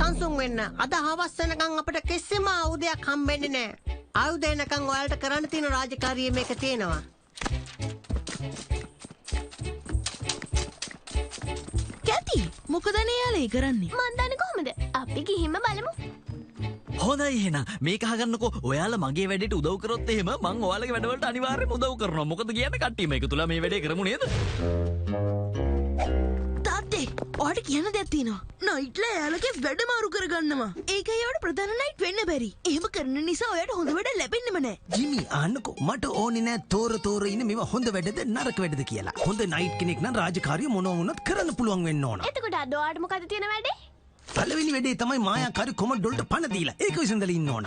සංසුන් වෙන්න. අද හවස් වෙනකන් අපිට කිසිම ආයුධයක් හම්බෙන්නේ නැහැ. ආයුධ එනකන් ඔයාලට කරන්න තියෙන රාජකාරිය මේක තියෙනවා. කැති මොකද යාලේ කරන්නේ? මන් දන්නේ කොහමද? අපි ගිහින්ම බලමු. හොඳයි එහෙනම් මේක අහගන්නකෝ. ඔයාලා මගේ වැඩේට උදව් කරොත් එහෙම මං ඔයාලගේ වැඩවලට අනිවාර්යයෙන්ම උදව් කරනවා. මොකද කියන්නේ කට්ටිය මේක තුලා මේ වැඩේ කරමු නේද? තාත්තේ ඔයාලට කියන්න දෙයක් තියෙනවා. නයිට්ලා යාලගේ වැඩ මාරු කරගන්නවා. ඒකයි ඔයාලට ප්‍රධාන නයිට් වෙන්න බැරි. එහෙම කරන නිසා ඔයාලට හොඳ වැඩ ලැබෙන්නෙම නැහැ. ජිමි අහන්නකෝ මට ඕනේ නෑ තෝර ඉන්න මේවා හොඳ වැඩද නරක වැඩද කියලා. හොඳ නයිට් කෙනෙක් නම් රාජකාරිය මොනවා වුණත් කරන්න පුළුවන් වෙන්න ඕන. එතකොට අද ඔයාලට මොකද තියෙන වැඩේ? පළවෙනි වැඩේ තමයි මායාකාරී කොමඩ් වලට පණ දීලා ඒක විසඳලා ඉන්න ඕන.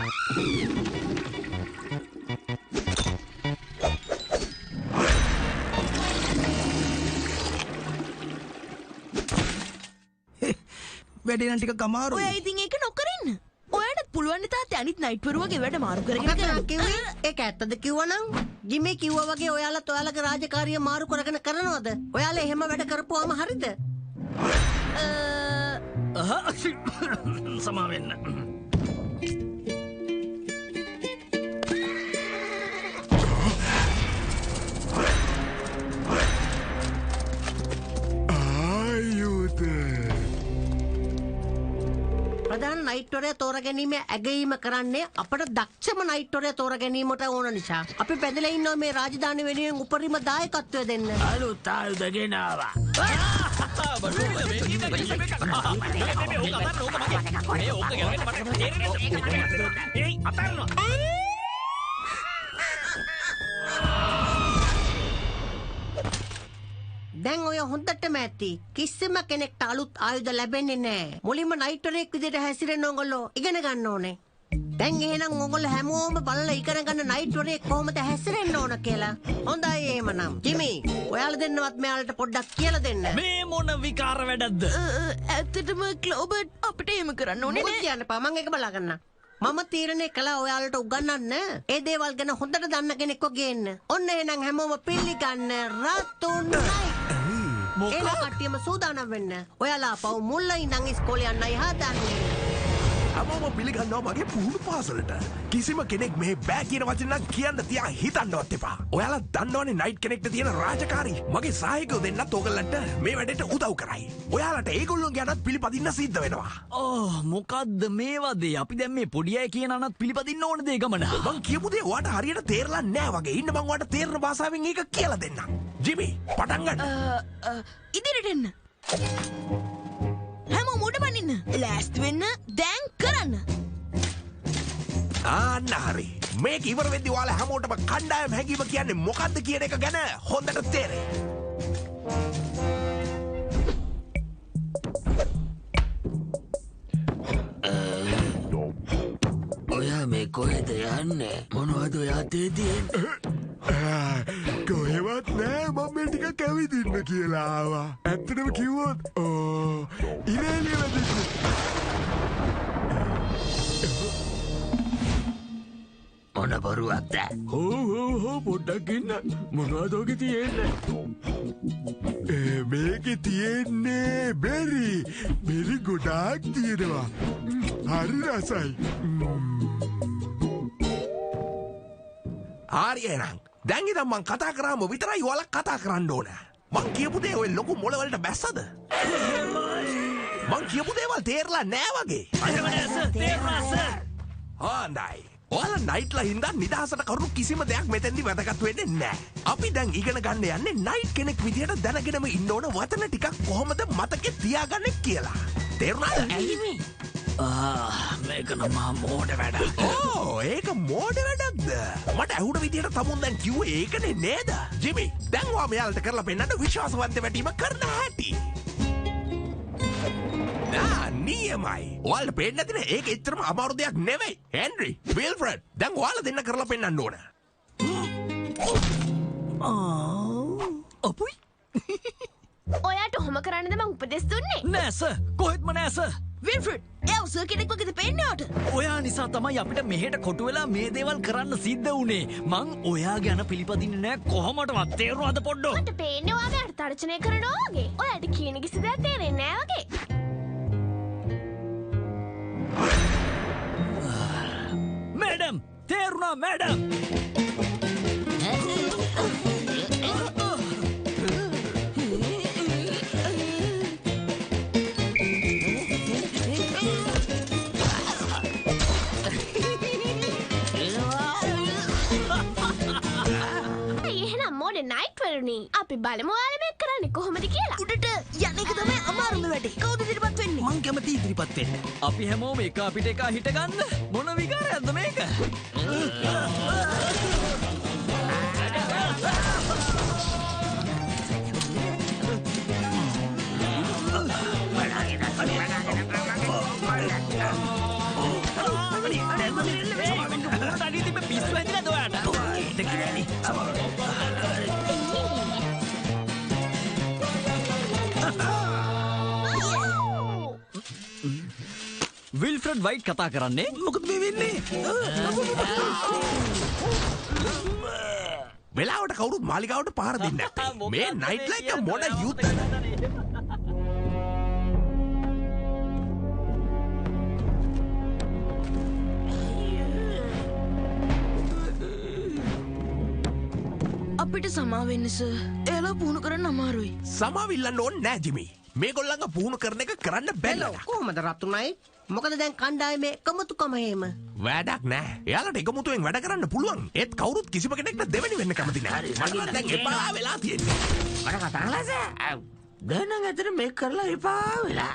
වැඩේ නම් ටිකක් අමාරුයි. ඔයා ඉතින් ඒක නොකර ඉන්න. ඔයාලට පුළුවන් නේ තාත්තේ අනිත් නයිට් වරු වගේ වැඩ මාරු කරගෙන කරන්න කිව්වේ ඒක ඇත්තද කිව්වනම් ජිමි කිව්වා වගේ ඔයාලත් ඔයාලගේ රාජකාරිය මාරු කරගෙන කරනවද? ඔයාලා එහෙම වැඩ කරපුවාම හරිද? සමා වෙන්න. ප්‍රධාන නයිට්වරය තෝරගැනීමේ ඇගීම කරන්නේ අපට දක්ෂම නයිට්වරය තෝරගැනීමට ඕන නිසා. අපි පැදලා ඉන්නවා මේ රාජධානි වෙනුවෙන් උපරිම දායකත්වය දෙන්න. අලුත් ආයුධ ගෙනාවා. දැන් ඔය හොඳටම ඇති. කිසිම කෙනෙක්ට අලුත් ආයුධ ලැබෙන්නේ නැහැ. මුලින්ම නයිට්වරයෙක් විදිහට හැසිරෙන්න ඕගොල්ලෝ ඉගෙන ගන්න ඕනේ. දැන් එහෙනම් ඕගොල්ලෝ හැමෝම බලලා ඉගෙන ගන්න නයිට්වරයෙක් කොහොමද හැසිරෙන්න ඕන කියලා. හොඳයි එහෙමනම්. ජිමි, ඔයාලා දෙන්නවත් මෙයාලට පොඩ්ඩක් කියලා දෙන්න. මේ මොන විකාර වැඩක්ද? ඇත්තටම ක්ලෝබර්ට් අපිට එහෙම කරන්න ඕනේ මොකද නෑ. කියන්න එපා. මම ඒක බලාගන්න. මම තීරණය කළා ඔයාලට උගන්වන්න. ඒ දේවල් ගැන හොඳට දන්න කෙනෙක්ව ගේන්න. ඔන්න එහෙනම් හැමෝම පිළිගන්න රතුන්යි. එන කට්ටියම සූදානම් වෙන්න. ඔයාලා පව් මුල්ල ඉඳන් ඉස්කෝලේ යන්නයි හදන්නේ. හැමෝම පිළිගන්නවා මගේ පුහුණු පාසලට. කිසිම කෙනෙක් මේ බෑ කියන වචන නම් කියන්න තියා හිතන්නවත් එපා. ඔයාලා දන්නවනේ නයිට් කෙනෙක්ට තියෙන රාජකාරී. මගේ සහායකයෝ දෙන්නත් ඕගලන්ට මේ වැඩේට උදව් කරයි. ඔයාලට ඒගොල්ලෝගේ අනත් පිළිපදින්න සිද්ධ වෙනවා. මොකද්ද මේවද? අපි දැන් මේ පොඩි අය කියන අනත් පිළිපදින්න ඕන දේ ගමන. මං කියපු දේ ඔයාට හරියට තේරලා නෑ වගේ. ඉන්න මං ඔයාට තේරෙන භාෂාවෙන් ඒක කියලා දෙන්නම්. ජිමි, පටන් ගන්න. ඉදිරියට එන්න. හැමෝම උඩ බනින්න. ලෑස්ති වෙන්න. දැන් කරන්න. ආන්න හරි. මේක ඉවර වෙද්දි ඔයාලා හැමෝටම කණ්ඩායම් හැඟීම කියන්නේ මොකද්ද කියන එක ගැන හොඳට තේරෙයි. ඔයා මේ කොහෙද යන්නේ? මොනවද ඔයා අතේ තියෙන්නේ? කොහෙවත් නෑ මම මේ ටික කැවිදින්න කියලා ආවා. ඇත්තටම කිව්වොත් ඉරේලිය වැදින්න. මොන බරුවක්ද? හෝ පොඩ්ඩක් ඉන්න. මොනවද ඔගේ තියෙන්නේ? මේකේ තියෙන්නේ බෙරි. බෙරි ගොඩාක් තියෙනවා. හරි රසයි. හරි එහෙනම්. දැන් ඉතින් මං කතා කරාම විතරයි ඔයාලා කතා කරන්න ඕන. මං කියපු දේ ඔය ලොකු මොළ වලට බැස්සද? මං කියපු දේවල් තේරලා නෑ වගේ. හොඳයි. ඔයාලා නයිට්ලා හින්දා නිදහසට කරුණු කිසිම දෙයක් මෙතෙන්දි වැදගත් වෙන්නේ නෑ. අපි දැන් ඉගෙන ගන්න යන්නේ නයිට් කෙනෙක් විදියට දැනගෙනම ඉන්න ඕන වචන ටිකක් කොහොමද මතකේ තියාගන්නේ කියලා. තේරුණාද? ඇයි මේක නම් මෝඩ වැඩක්. ඒක මෝඩ වැඩක්ද? මට ඇහුණ විදියට තමුන් දැන් කිව්වේ ඒකනේ නේද? ජිමි, දැන් ඔයා මෙයාලට කරලා පෙන්නන්න විශ්වාසවන්ත වැඩිම කරන හැටි. නියමයි. ඔයාලට පේන්නේ නැතිනේ ඒක එච්චරම අමාරු දෙයක් නෙවෙයි. හෙන්රි, විල්ෆ්‍රඩ්, දැන් ඔයාලා දෙන්න කරලා පෙන්නන්න ඕන. අපුයි. ඔයාට ඔහොම කරන්නද මං උපදෙස් දුන්නේ? නෑ සර්. කොහෙත්ම නෑ සර්. විල්ෆ්‍රඩ්, එයා සර් කෙනෙක් වගේද පේන්නේ ඔයාට? ඔයා නිසා තමයි අපිට මෙහෙට කොටු වෙලා මේ දේවල් කරන්න සිද්ධ වුනේ. මං ඔයා ගැන පිළිපදින්නේ නෑ කොහොමටවත්. තේරුණාද පොඩ්ඩෝ? මට පේන්නේ ඔයාගේ අර තර්ජනය කරනවා වගේ. ඔයාට කියන කිසි දෙයක් තේරෙන්නේ නෑ වගේ. කරුණා මැඩම්. එහෙනම් මොඩේ නයිට් වරුනි. අපි බලමු ඔයාලා මේක කරන්නේ කොහොමද කියලා. උඩට යන්න එක තමයි අමාරුම වැඩේ. කවුද ඉදිරිපත් වෙන්නේ? මං කැමති ඉදිරිපත් වෙන්න. අපි හැමෝම එක අපිට එක හිට ගන්න. මොන විකාරයක්ද මේක? විල්ෆ්‍රඩ් වයිට් කතා කරන්නේ. මොකද මේ වෙන්නේ? වෙලාවට කවුරුත් මාලිගාවට පහර දෙන්නේ නැත්තේ. මේ නයිට් ලයිට් එක මොන යුද්ධද? අපිට සමාවෙන්න සර්. එයාලා පුහුණු කරන්න අමාරුයි. සමාවිල්ලන්න ඕනේ නෑ ජිමි. මේගොල්ලන්ව පුහුණු කරන එක කරන්න බැහැ. කොහොමද රතුනයි? මොකද දැන් කණ්ඩායමේ එකමුතුකම එහෙම. වැඩක් නෑ. එයාලට එකමුතුවෙන් වැඩ කරන්න පුළුවන්. ඒත් කවුරුත් කිසිම කෙනෙක්ට දෙවෙනි වෙන්න කැමති නෑ. මට දැන් එපා වෙලා තියෙන්නේ. මට කතා කළාද? දැන් නම් ඇතර මේක කරලා එපා වෙලා.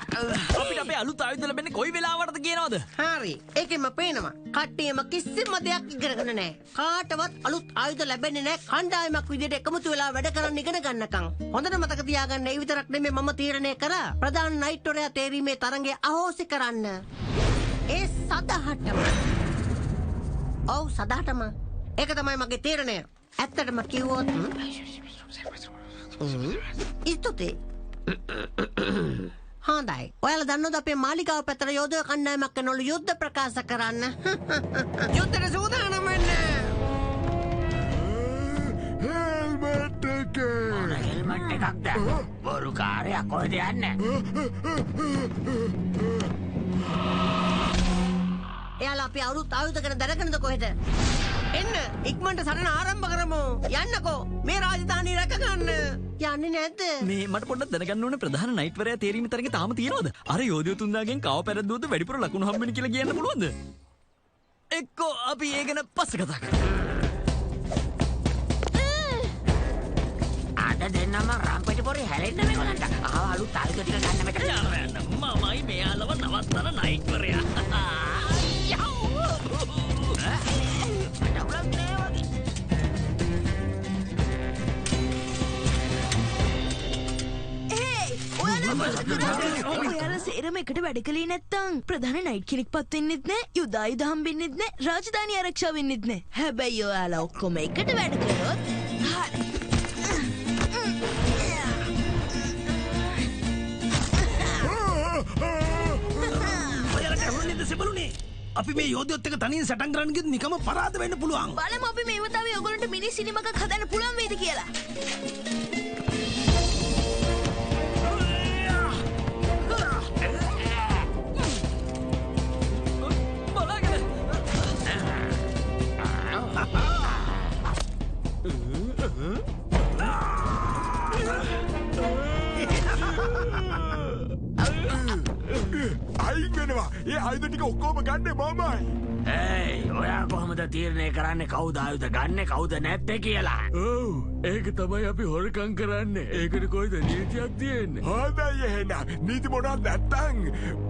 අපිට අපේ අලුත් ආයුධ ලැබෙන්නේ කොයි වෙලාවටද කියනවද? හරි. ඒකෙම පේනවා. කට්ටියම කිසිම දෙයක් ඉගෙනගෙන නැහැ. කාටවත් අලුත් ආයුධ ලැබෙන්නේ නැහැ. කණ්ඩායමක් විදිහට එකමුතු වෙලා වැඩ කරන්න ඉගෙන ගන්නකම්. හොඳට මතක තියාගන්න. ඒ විතරක් නෙමෙයි මම තීරණය කරා. ප්‍රධාන නයිට් වරයා තේරීමේ තරඟය අහෝසි කරන්න. ඒ සදහටම. ඔව් සදහටම. ඒක තමයි මගේ තීරණය. ඇත්තටම කිව්වොත් ඉස්තුතියි. හොඳයි. ඔයාලා දන්නවද අපේ මාලිගාව පැත්තට යෝධ කණ්ඩායමක් යනවලු යුද්ධ ප්‍රකාශ කරන්න. යුද්ධයට සූදානම් වෙන්න. හෙල්මට් එක. මොන හෙල්මට් එකක්ද? බොරු කාර්යයක් කොහෙද යන්නේ? එයාලා අපි අලුත් ආයුධ ගැන දැනගෙනද කොහෙද? එන්න ඉක්මනට සටන ආරම්භ කරමු. යන්නකෝ. මේ රාජධානිය රැක ගන්න. යන්නේ නැද්ද? මේ මට පොඩ්ඩක් දැනගන්න ඕනේ ප්‍රධාන නයිට් වරයා තේරීම තරගේ තාම තියෙනවද? අර යෝධයෝ තුන්දාගෙන් කව පැරද්දුවද වැඩිපුර ලකුණු හම්බෙන්නේ කියලා කියන්න පුළුවන්ද? එක්කෝ අපි ඒ ගැන පස්සේ කතා කරමු. අද දෙන්නම රම්පෙට පොරේ හැලෙන්න මේගොල්ලන්ට. අලුත් ආයුධ ටික ගන්න මෙතන. මමයි මෙයාලව නවත්තන නයිට් වරයා. ඔයාලා සේරම එකට වැඩ කළේ නැත්තම් ප්‍රධාන නයිට් කෙනෙක් පත් වෙන්නෙත් නෑ, යුද ආයුධ හම්බෙන්නෙත් නෑ, රාජධානිය ආරක්ෂා වෙන්නෙත් නෑ. හැබැයි ඔයාලා ඔක්කොම එකට වැඩ කළොත් හරි. ඔයාලට හොන්නේ දෙසබලුනේ. අපි මේ යෝධයොත් එක්ක තනියෙන් සටන් කරන්න ගියොත් නිකම්ම පරාද වෙන්න පුළුවන්. බලමු අපි මේ වතාවේ ඔයගොල්ලන්ට මිනි සිනමකක් හදන්න පුළුවන් වේද කියලා. අයින් වෙනවා. ඒ ආයුධ ටික ඔක්කොම ගන්නේ මමයි. ඒයි ඔයා කොහොමද තීරණය කරන්නේ කවුද ආයුධ ගන්නෙ කවුද නැත්තේ කියලා? ඔව් ඒක තමයි අපි හොරකම් කරන්නේ. ඒකට කොයිද නීතියක් තියෙන්නේ? හොඳයි එහෙනම්. නීති මොනවද නැත්තම්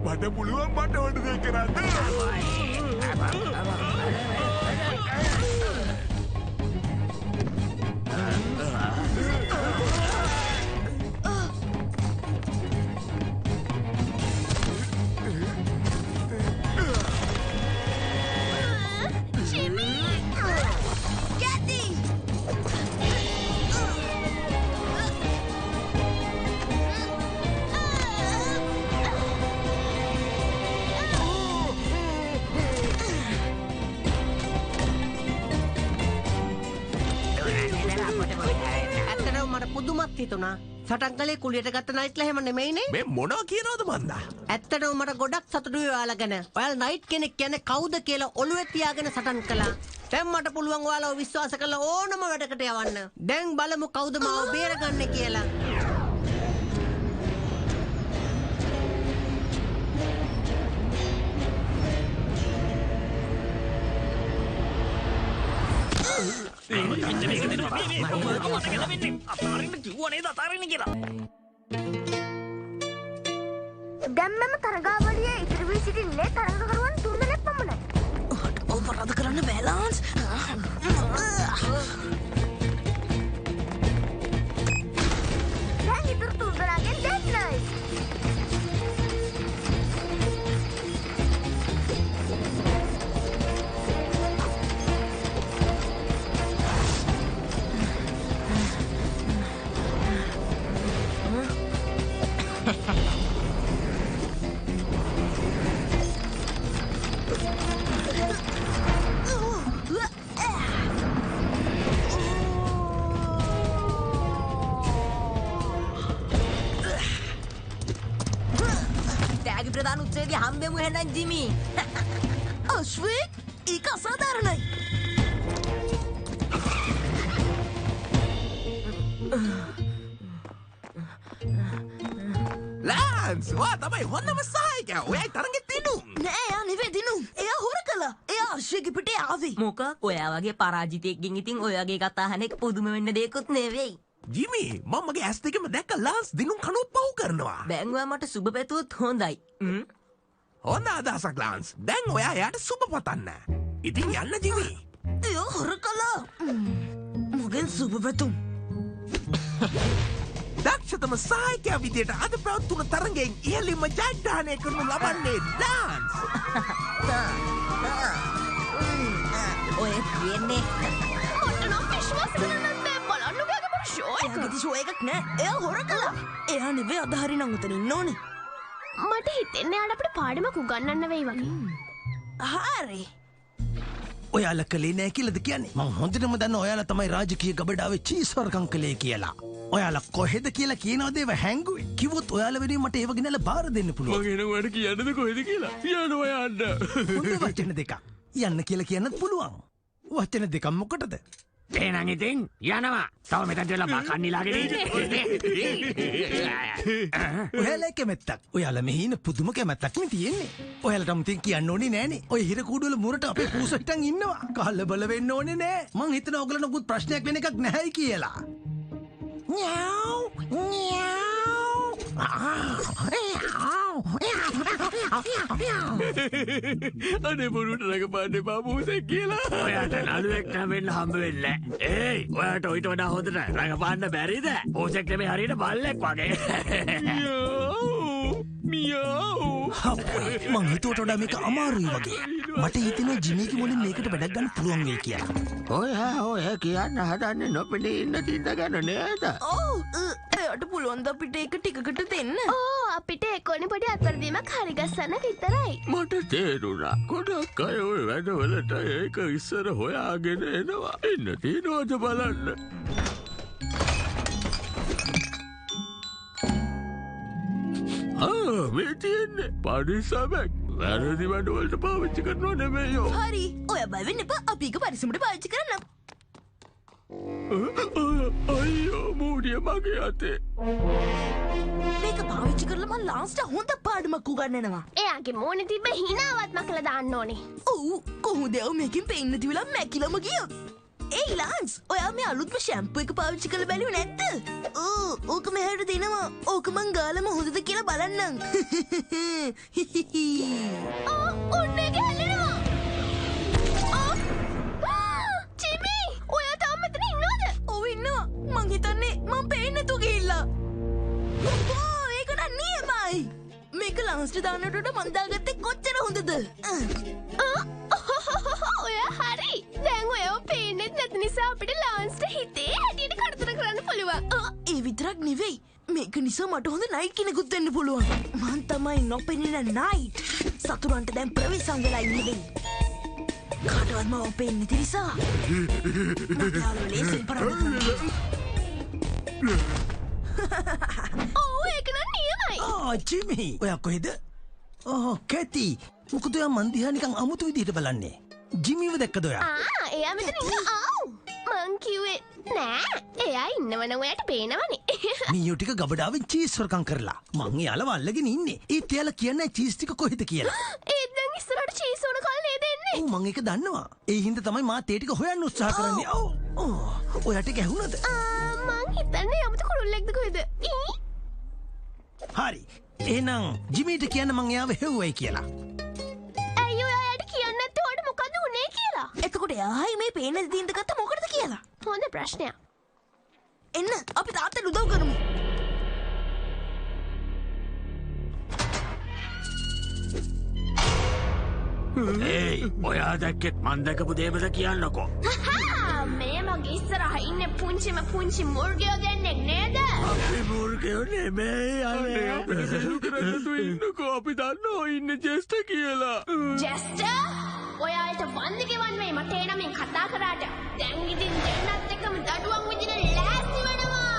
මට පුළුවන් මට ඕන දේ කරන්න. පුදුමත් හිතුණා. සටන් කළේ කුලියට ගත්ත නයිට්ලා එහෙම නෙමෙයිනේ. මේ මොනවා කියනවද මන්දා? ඇත්තටම මට ගොඩක් සතුටුයි ඔයාලා ගැන. ඔයාලා නයිට් කෙනෙක් කියන්නේ කවුද කියලා ඔළුවේ තියාගෙන සටන් කළා. දැන් මට පුළුවන් ඔයාලව විශ්වාස කරලා ඕනම වැඩකට යවන්න. දැන් බලමු කවුද මාව බේරගන්නේ කියලා. දැම්මම තරගාවලියේ ඉතිරි වී සිටින්නේ තරගකරුවන් 3 දෙනෙක් පමණයි. ඔවරද කරන්න බැලන්ස්. දැන් ඉතුරු 3 දෙනාගෙන් ඩෙඩ්ලයින්. ප්‍රධාන උත්සවයේදී හම්බෙමු එහෙනම් ජිමි. අශ්වික් ඒක අසාධාරණයි. ලෑන්ස් වා තමයි හොඳම සහායකයා. ඔයයි තරගෙ දිනු. නෑ එයා නෙවෙයි දිනු. එයා හොර කළා. එයා අශ්වික්ගේ පිටේ ආවේ. මොක ඔයා වගේ පරාජිතයෙක්ගෙන් ඉතින් ඔය වගේ කතා අහනෙක් පුදුම වෙන්න දෙයක්වත් නෙවෙයි. ජිමි මම මගේ ඇස් දෙකම දැක්ක ලාන්ස් දිනුම් කනුව පව් කරනවා. බැංගුවා මට සුබ පැතුවොත් හොඳයි. හොඳ අදහසක් ලාන්ස්. දැන් ඔයා එයාට සුබ පතන්න. ඉතින් යන්න ජිමි. එයා හොර කළා. මගෙන් සුබ පැතුම්. දක්ෂතම සහායකයා විදියට අද පැවැත්වුණු තරඟයෙන් ඉහළින්ම ජයග්‍රහණය කරනු ලබන්නේ ලාන්ස්. ඔය කියන්නේ මට නම් විශ්වාස කරන්න බෑ. බලන්න ඔයාගේ මොන ෂෝ එක. එයාගේ ෂෝ එකක් නෑ. එයා හොර කළා. එයා නෙවෙයි අද හරිනම් උතන ඉන්න ඕනේ. මට හිතෙන්නේ යාට අපිට පාඩමක් උගන්වන්න වෙයි වගේ. හරි. ඔයාලා කලේ නෑ කියලාද කියන්නේ? මං හොඳටම දන්න ඔයාලා තමයි රාජකීය ගබඩාවේ චීස්වර්කම් කළේ කියලා. ඔයාලා කොහෙද කියලා කියනවද ඒව හැංගුවේ? කිව්වොත් ඔයාලා වෙනුවෙන් මට ඒව ගෙනල්ලා බාර දෙන්න පුළුවන්. මං එනවාට කියන්නද කොහෙද කියලා? යනවා යන්න. හොඳ වචන දෙකක්. යන්න කියලා කියන්නත් පුළුවන්. වචන දෙකක් මොකටද? එහෙනම් ඉතින් යනවා. තව මෙතනට වෙලා බකන් නිලාගෙන ඉන්නේ. ඔයාලා කැමැත්තක්. ඔයාලා මෙහි ඉන්න පුදුම කැමැත්තක් නේ තියෙන්නේ. ඔයාලට මුතින් කියන්න ඕනේ නෑනේ. ඔය හිර කූඩුවල මුරට අපේ පූසෝ හිටන් ඉන්නවා. කලබල වෙන්න ඕනේ නෑ. මං හිතනවා ඔයගලට මොකුත් ප්‍රශ්නයක් වෙන එකක් නැහැයි කියලා. ඤාව් අනේ බොරුවට රඟපාන්න එපා පූසෙක් කියලා. ඔයාට නළුවෙක් නම් වෙන්න හම්බ වෙන්නේ නැහැ. ඒයි ඔයාට ඊට වඩා හොඳට රඟපාන්න බැරිද? පූසෙක් නෙමෙයි හරියට බල්ලෙක් වගේ. මං හිතුවට වඩා මේක අමාරුයි වගේ. මට හිතෙනවා ජිමීගේ මුලින් මේකට වැඩක් ගන්න පුළුවන් වෙයි කියලා. ඔය කියන්න හදන්නේ නොපෙනී ඉන්න තින්න ගැන නේද? ඔව්. එයාට පුළුවන් ද අපිට ඒක ටිකකට දෙන්න? ඕ අපිට ඒකොනේ පොඩි අත්පැරදීමක් හරි ගස්සන්න විතරයි. මට තේරුණා. ගොඩක් අය ඔය වැඩවලට ඒක ඉස්සර හොයාගෙන එනවා. එන්න තියනවාද බලන්න. මේ තියෙන්නේ පරිසමක්. වැරදි වැඩවලට පාවිච්චි කරනවා නෙමෙයියෝ. හරි. ඔය බය වෙන්න එපා. අපි ඒක පරිස්සමට පාවිච්චි කරන්න. අයියෝ මූඩිය මගේ අතේ. මේක පාවිච්චි කරලා මම ලාස්ට් හොඳ පාඩමක් උගන්වනවා. එයාගේ මූණේ තිබ්බ හිනාවත් මකලා දාන්න ඕනේ. ඔව් කොහොමද ඔය මේකෙන් පේන්නේ නැති වෙලා මැකිලම ගියොත්? ඒ ලාන්ස් ඔයා මේ අලුත්ම ෂැම්පූ එක පාවිච්චි කරලා බැලුවේ නැද්ද? ඕක මෙහෙට දෙනවා. ඕක මං ගාලම හොඳද කියලා බලන්නම්. ඔන්න ඒක හැලෙනවා. ජිමි ඔයා තාම මෙතන ඉන්නවද? ඔව් ඉන්නවා. මං හිතන්නේ මං පේන්නේ නැතුව ගිහිල්ලා. ඒක නම් නියමයි. මේක ලාස්ට් දාන්නට වඩා මං දාගත්තේ කොච්චර හොඳද? ඔයා හරි. දැන් ඔයව පේන්නේ නැති නිසා අපිට ලාන්ස්ට හිතේ හැටියට කරදර කරන්න පුළුවන්. ඒ විතරක් නෙවෙයි. මේක නිසා මට හොඳ නයිට් කෙනෙකුත් වෙන්න පුළුවන්. මං තමයි නොපෙනෙන නයිට්. සතුරන්ට දැන් ප්‍රවේශම් වෙලා ඉන්න වෙයි. කාටවත් මම පේන්නේ නැති නිසා. මට යාළුවෝ ලේසියෙන් පරාද කරන්න. ඕ ඒක නම් නියමයි. ජිමි ඔයා කොහෙද? කැති මොකද ඔයා මන් දිහා නිකන් අමුතු විදිහට බලන්නේ? ජිමිව දැක්කද ඔයා? එයා මෙතන ඉන්න. මං කිව්වේ නෑ. එයා ඉන්නවනම් ඔයාට පේනවනේ. මීයෝ ටික ගබඩාවෙන් චීස් හොරකම් කරලා මං එයාලව අල්ලගෙන ඉන්නේ. ඒත් එයාලා කියන්නේ චීස් ටික කොහෙද කියලා. ඒත් දැන් ඉස්සරහට චීස් ඕන කාලේ නේද එන්නේ? ඔව් මං ඒක දන්නවා. ඒ හින්දා තමයි මා තේ ටික හොයන්න උත්සාහ කරන්නේ. ඔව් ඔයාට ගැහුණද? මං හිතන්නේ යමුතු කුරුල්ලෙක්ද කොහෙද? හරි. එහෙනම් ජිමිට කියන්න මං එයාව හෙව්වයි කියලා. ඇයි ඔයාට කියන්නේ නැත්තේ ඔයාට මොකද උනේ කියලා? එතකොට එයායි මේ පේන දින්ද ගත්ත මොකටද කියලා? හොඳ ප්‍රශ්නයක්. එන්න අපි තාත්තට උදව් කරමු. ඒයි ඔයා දැක්කෙත් මන් දැකපු දේවද කියන්නකෝ. මේ මගේ ඉස්සරහ ඉන්නේ පුංචිම පුංචි මුර්ගයෝ දෙන්නෙක් නේද? අපි මුර්ගයෝ නෙමෙයි අනේ. ඉන්නකෝ අපි දන්නවා ඉන්න ජෙස්ට කියලා. ජෙස්ටර්? ඔයාට වන්දි ගෙවන්නේ මට එනමින් කතා කරාට. දැන් ඉතින් දෙන්නත් එක්කම දඩුවම් විදින ලෑස්ති වෙනවා.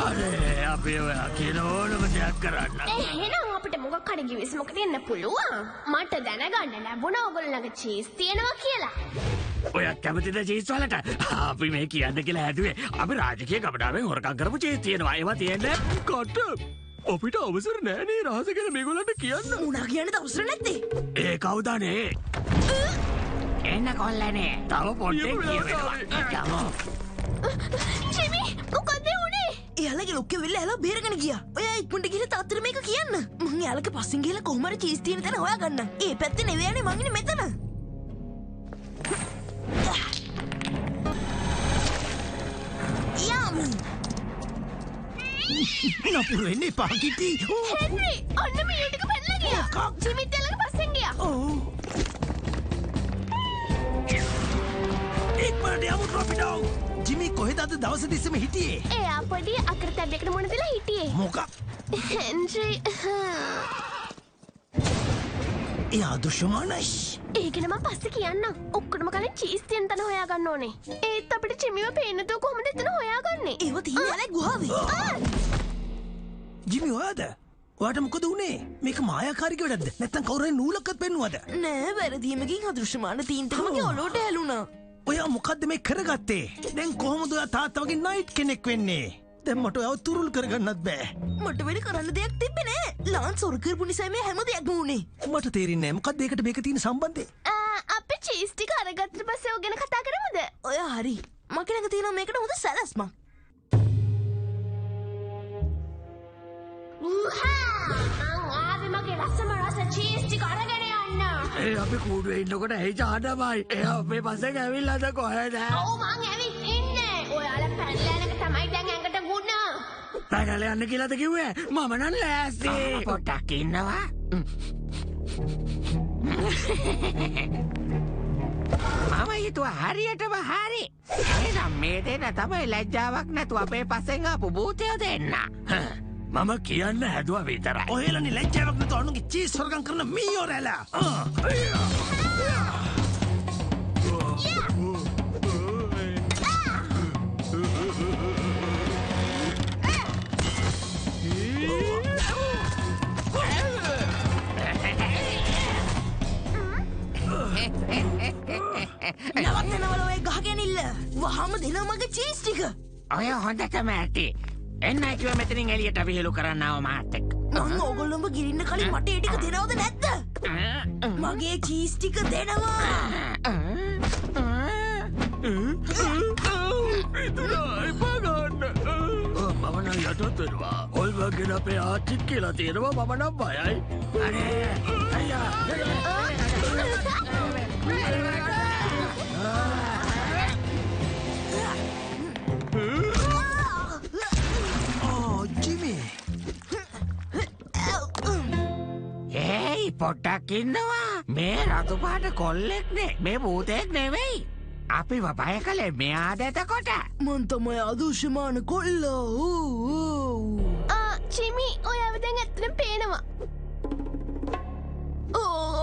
අනේ අපි ඔයා කියන ඕනම දෙයක් කරන්න. එහෙනම් අපිට මොකක් හරි කිවිසුමක් දෙන්න පුළුවන්. මට දැනගන්න ලැබුණා ඔයගොල්ලෝ ළඟ චීස් තියෙනවා කියලා. ඔයත් කැමතිද චීස් වලට? අපි මේ කියන්න කියලා හැදුවේ අපි රාජකීය ගබඩාවෙන් හොරකම් කරපු චීස් තියෙනවා. ඒවා තියෙන්නේ කොට. අපිට අවසර නෑ නේ රහස කියලා මේගොල්ලන්ට කියන්න. මුණා කියන්නද අවසර නැත්තේ? ඒ කවුද අනේ? එන්න කොල්ලනේ. තව පොඩ්ඩක් කියවෙනවා. යමු. ජිමි මොකද උනේ? එයාලගේ ලොක්කේ වෙල්ල එයාලා බේරගෙන ගියා. ඔයා ඉක්මනට ගිහලා තාත්තට මේක කියන්න. මං එයාලගේ පස්සෙන් ගිහලා කොහොම හරි චීස් තියෙන තැන හොයාගන්න. ඒ පැත්තේ නෙවෙයි යන්නේ මං ඉන්නේ මෙතන. යම්. නපුරු එන්නේ පාකිටි. හෙන්රි අන්න මේ ටික පැනලා ගියා. ජිමිත් එයාලගේ පස්සෙන් ගියා. ඉක්මනට යමු රොබිනෝ. ජිමි කොහෙද අද දවස් තිස්සෙම හිටියේ? එයා පොඩි අකරතැබ්බයකට මුණ දීලා හිටියේ. මොකක්? හෙන්රි එයා දුෂ්මනයි. ඒක නම් මම පස්සේ කියන්නම්. ඔක්කොටම කලින් චීස් තියෙන තැන හොයාගන්න ඕනේ. ඒත් අපිට චිමිව පේන්නේ නැතුව කොහොමද එතන හොයාගන්නේ? ඒව තියෙන්නේ යාලේ ගුහාවේ. ජිමි ඔයාද? ඔයාට මොකද උනේ? මේක මායාකාරික වැඩක්ද? නැත්නම් කවුරු හරි නූලක්වත් පෙන්නුවද? නෑ වැරදීමකින් අදෘශ්‍යමාන තීන්තක මගේ ඔලුවට ඇලුනා. ඔයා මොකද්ද මේ කරගත්තේ? දැන් කොහොමද ඔයා තාත්තා වගේ නයිට් කෙනෙක් වෙන්නේ? දැන් මට ඔයාව තුරුල් කරගන්නත් බෑ. මට වෙන කරන්න දෙයක් තිබ්බේ නෑ. ලාන්ස් හොර කරපු නිසා මේ හැම දෙයක්ම උනේ. මට තේරෙන්නේ නෑ මොකද්ද ඒකට මේක තියෙන සම්බන්ධය? අපි චීස් ටික අරගත්තට පස්සේ ඔය ගැන කතා කරමුද? ඔය හරි. මගේ ළඟ තියෙනවා මේකට හොඳ සැලැස්මක්. මගේ ලස්සම රස චීස් ටික අරගෙන යන්න. ඒ අපි කූඩුවේ ඉන්නකොට ඇයි චාඩමයි. එයා අපේ පස්සෙන් ඇවිල්ලාද කොහෙද? ඔව් මං ඇවිත් ඉන්නේ. ඔයාලා පැනලා යනක තමයි දැන් ඇඟට ගුණ. පැනලා යන්න කියලාද කිව්වේ? මම නම් ලෑස්ති. පොඩ්ඩක් ඉන්නවා. මම හිතුවා හරියටම හරි. එහෙනම් මේ දෙන්න තමයි ලැජ්ජාවක් නැතුව අපේ පස්සෙන් ආපු භූතයෝ දෙන්න. මම කියන්න හැදුවා විතරයි. ඔයාලනේ ලැජ්ජාවක් නැතුව අනුන්ගේ චීස් හොරගම් කරන මීයෝ රැලා. නවත්තනවල ඔය ගහගෙන ඉල්ල. වහාම දෙනවා මගේ චීස් ටික. ඔය හොඳටම ඇති. එන්න කිව්ව මෙතනින් එළියට විහිළු කරන්න ආව මාත් එක්ක. මං ඕගොල්ලොම ගිරින්න කලින් මට ඒ ටික දෙනවද නැද්ද? මගේ චීස් ටික දෙනවා. ඉතුරයි පගන්න. මම නම් යටත් වෙනවා. ඔල්වගෙන අපේ ආච්චිත් කියලා තියෙනවා මම නම් බයයි. අනේ අයියා. ජිමි. ඒයි පොඩ්ඩක් ඉන්නවා. මේ රතු පාට කොල්ලෙක්නේ. මේ භූතයෙක් නෙවෙයි. අපිව බය කළේ මෙයාද එතකොට? මං තමයි අදෘශ්‍යමාන කොල්ලා. චිමි ඔයාව දැන් ඇත්තටම පේනවා.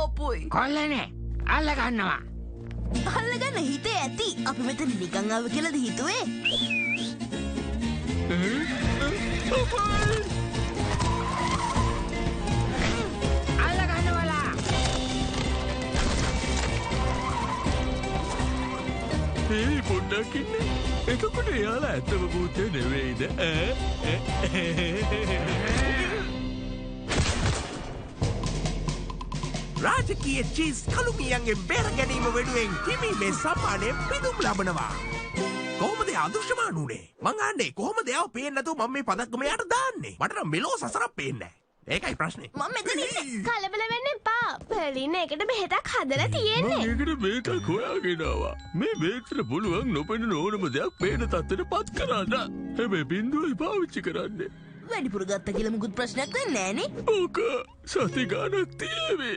අපොයි. කොල්ලනේ අල්ලගන්නවා. අල්ලගන්න හිතේ ඇති. අපි මෙතන නිකන් ආව කියලාද හිතුවේ? අල්ලගන්නවලා. ඒ පොඩ්ඩක් ඉන්න. එතකොට එයාලා ඇත්තම භූතය නෙවෙයිද? රාජකීය චීස් කළුමියන්ගෙන් බේර ගැනීම වෙනුවෙන් හිමීමේ සම්මානය පිදුම් ලබනවා. කොහොමද අදෘශ්‍යමාන උනේ? මං අහන්නේ කොහොමද එයාව පේන්නේ නැතුව මම මේ පදක්කම යාට දාන්නේ? මට නම් මෙලෝ සසරක් පේන්නේ නැහැ. ඒකයි ප්‍රශ්නේ. මම මෙතන ඉන්නේ. කලබල වෙන්න එපා. පර්ලින් එකට බෙහෙතක් හදලා තියෙන්නේ. ඒකට මේකක් හොයාගෙන ආවා. මේ මේකට පුළුවන් නොපෙනෙන ඕනම දෙයක් පේන තත්ත්වයට පත් කරන්න. හැබැයි බින්දුවයි පාවිච්චි කරන්නේ. වැඩිපුර ගත්ත කියලා මුකුත් ප්‍රශ්නයක් වෙන්නේ නැහනේ. ඕක සති ගානක් තියේවි.